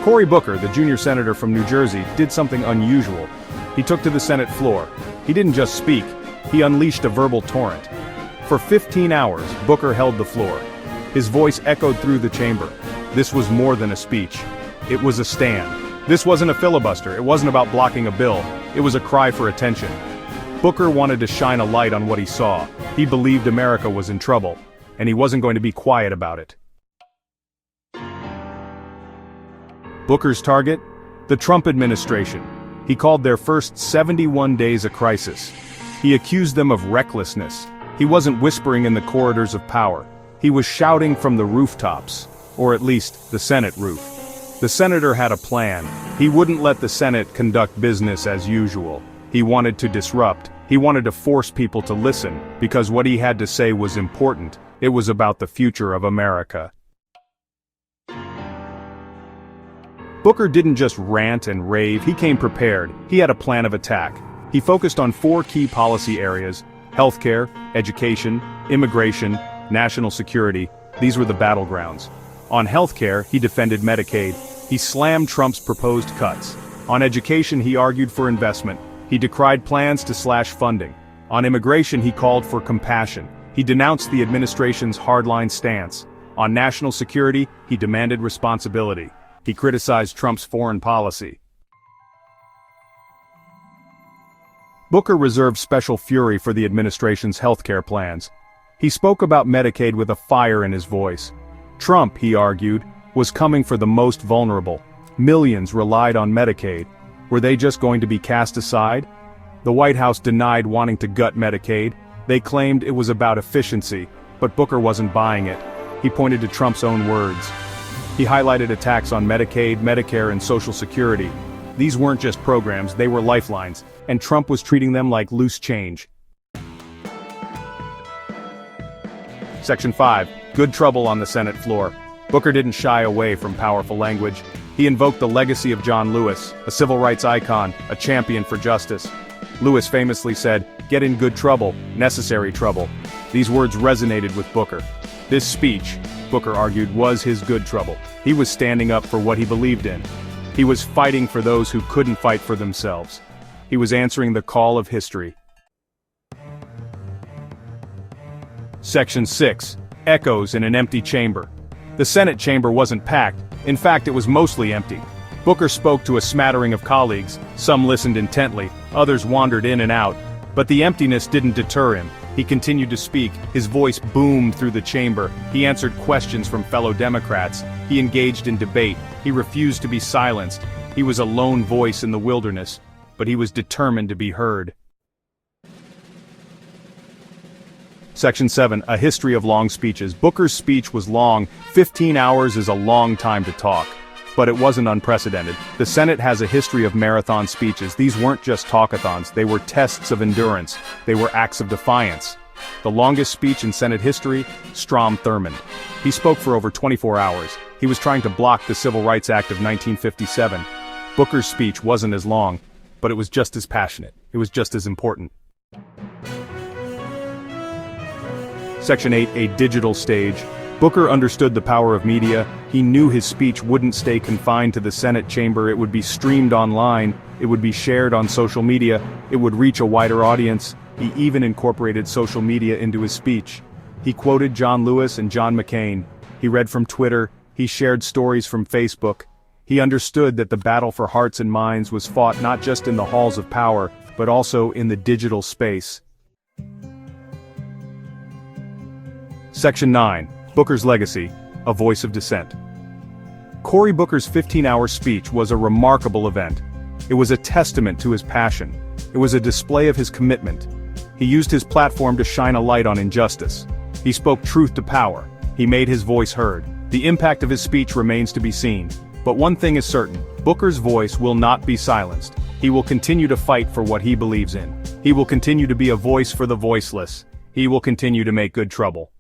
Cory Booker, the junior senator from New Jersey, did something unusual. He took to the Senate floor. He didn't just speak, he unleashed a verbal torrent. For 15 hours, Booker held the floor. His voice echoed through the chamber. This was more than a speech. It was a stand. This wasn't a filibuster, it wasn't about blocking a bill, it was a cry for attention. Booker wanted to shine a light on what he saw. He believed America was in trouble, and he wasn't going to be quiet about it. Booker's target? The Trump administration. He called their first 71 days a crisis. He accused them of recklessness. He wasn't whispering in the corridors of power. He was shouting from the rooftops, or at least the Senate roof. The senator had a plan. He wouldn't let the Senate conduct business as usual. He wanted to disrupt. He wanted to force people to listen, because what he had to say was important. It was about the future of America. Booker didn't just rant and rave, he came prepared. He had a plan of attack. He focused on 4 key policy areas: healthcare, education, immigration, national security. These were the battlegrounds. On healthcare, he defended Medicaid. He slammed Trump's proposed cuts. On education, he argued for investment. He decried plans to slash funding. On immigration, he called for compassion. He denounced the administration's hardline stance. On national security, he demanded responsibility. He criticized Trump's foreign policy. Booker reserved special fury for the administration's healthcare plans. He spoke about Medicaid with a fire in his voice. Trump, he argued, was coming for the most vulnerable. Millions relied on Medicaid. Were they just going to be cast aside? The White House denied wanting to gut Medicaid. They claimed it was about efficiency, but Booker wasn't buying it. He pointed to Trump's own words. He highlighted attacks on Medicaid, Medicare, and Social Security. These weren't just programs, they were lifelines, and Trump was treating them like loose change. Section 5. Good trouble on the Senate floor. Booker didn't shy away from powerful language. He invoked the legacy of John Lewis, a civil rights icon, a champion for justice. Lewis famously said, "Get in good trouble, necessary trouble." These words resonated with Booker. This speech, Booker argued, was his good trouble. He was standing up for what he believed in. He was fighting for those who couldn't fight for themselves. He was answering the call of history. Section 6. Echoes in an empty chamber. The Senate chamber wasn't packed. In fact, it was mostly empty. Booker spoke to a smattering of colleagues. Some listened intently, others wandered in and out. But the emptiness didn't deter him. He continued to speak. His voice boomed through the chamber. He answered questions from fellow Democrats. He engaged in debate. He refused to be silenced. He was a lone voice in the wilderness, but he was determined to be heard. Section 7. A history of long speeches. Booker's speech was long. 15 hours is a long time to talk. But it wasn't unprecedented. The Senate has a history of marathon speeches. These weren't just talkathons, they were tests of endurance. They were acts of defiance. The longest speech in Senate history, Strom Thurmond. He spoke for over 24 hours. He was trying to block the Civil Rights Act of 1957. Booker's speech wasn't as long, but it was just as passionate. It was just as important. Section 8. A digital stage. Booker understood the power of media. He knew his speech wouldn't stay confined to the Senate chamber. It would be streamed online. It would be shared on social media. It would reach a wider audience. He even incorporated social media into his speech. He quoted John Lewis and John McCain. He read from Twitter. He shared stories from Facebook. He understood that the battle for hearts and minds was fought not just in the halls of power, but also in the digital space. Section 9. Booker's legacy, a voice of dissent. Cory Booker's 15-hour speech was a remarkable event. It was a testament to his passion. It was a display of his commitment. He used his platform to shine a light on injustice. He spoke truth to power. He made his voice heard. The impact of his speech remains to be seen. But one thing is certain, Booker's voice will not be silenced. He will continue to fight for what he believes in. He will continue to be a voice for the voiceless. He will continue to make good trouble.